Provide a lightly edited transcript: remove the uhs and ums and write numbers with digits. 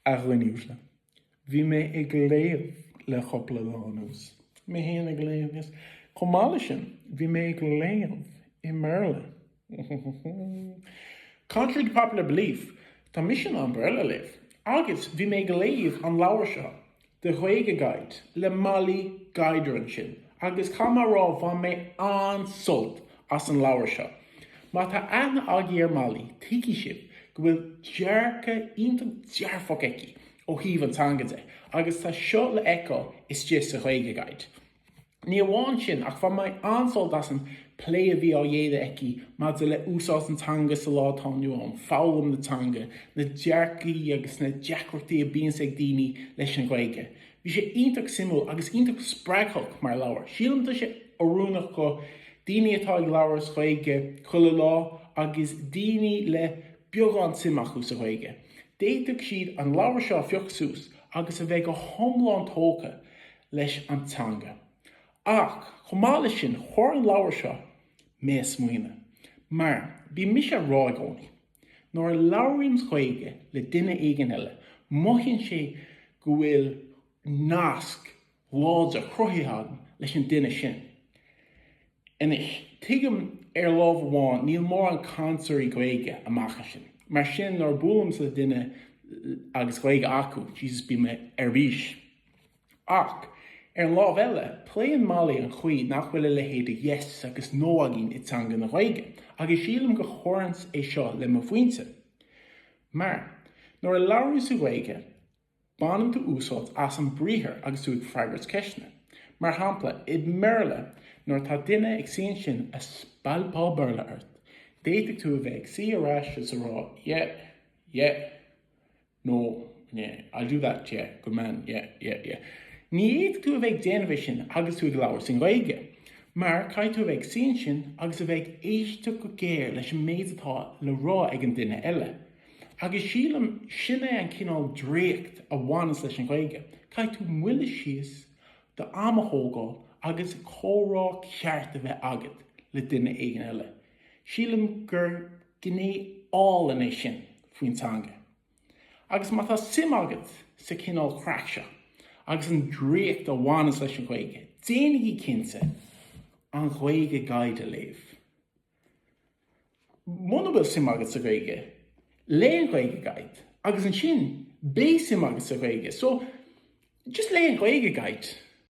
Aghliniúsle. Bhí mé ag léamh le chopla lánús. Mé héana ag léamhgus. Chomáile sin, bhí mé ag léamh I Merle. Contrary to popular belief, tá mission an Berle live. Agus bhí mé ag léamh an leabhar seo, de Gaeilge Guide, le Mollie Guidera sin. Agus camará bhain mé ansult as an leabhar seo. Má tá aithne agaí ar Mollie, tici sib, go bhfuil dearcha ionta dearfach eici ó híomh an tangade, agus tá seo le echo is just a Gaeilge Guide. Ní amháin sin ach bhain mé ansult as an plé a bhí á dhéad eici má de le úsás an tanga sa látáinú an fálam na tanga, na dearcaí agus na deacrachtaí a bíonn ag daoine leis an Gaeilge. Bhí sé ionach simú agus ionach spreagach mar leabhar. Sílamta sé orúnach go daoine atá ag leabhar sa Gaeilge chula lá agus daoine le beagán simachú sa Gaeilge. D'fhéadfadh siad an leabhar seo fiocht sús agus a bheith go thomláin tócha leis an tanga. Ach, chomáile sin chóir an leabhar seo mé smuoine. Mar bí mis a rá gcónaí. Nóair leabharíonn Gaeilge le duine éigean eile, maithíonn sé go bhfuil nasc láide cruthaithe leis an duine sin. Inis, tuigim ar lámh amháin níl mór an cansarí Gaeilge amach sin. Mar sin nóair bualam sa duine agus Gaeilge acu, Jesus bí me ar bhís. Ach, ar an lámh eile, pléann Mollie an chuí nach bhfuil le héad yes agus nó agin I tanga na Gaeilge, agus sílam go chóirans é seo le mo faointe. Mar, nóair a leabharíonn sa Gaeilge, bánam tú úsáid as an bríthir agus tú ag freigart ceisne. Mar hampla, I Merle, nóair tá duine ag síonn sin a spalpá Berle ort, d'fhéadfadh tú a bheith ag sí arás as a rá, no, yeah, I'll do that, yeah, good man, yeah. Ní éad tú a bheith déanamh sin agus tú ag leabhar san Gaeilge, mar caiith tú a bheith síonn sin agus a bheith éisteach go géir leis an méid atá le rá ag an duine eile. Agus sílam sinné an cinál dréacht a bhanas leis an Gaeilge, caiith tú muile síos de amathógáil agus chórá ceart a bheith agad le duine éigean eile. Sílam gur gné áil in é sin faoin tanga. Agus má tá sim agad sa cinál crack seo, agus an dréacht a bhanas leis an Gaeilge, déanaí cinnte an Gaeilge Guide a léamh. Muna bhfuil sim agad sa Gaeilge, le an Gaeilge Guide, agus an sin bé sim agad sa Gaeilge. So, just le an Gaeilge Guide,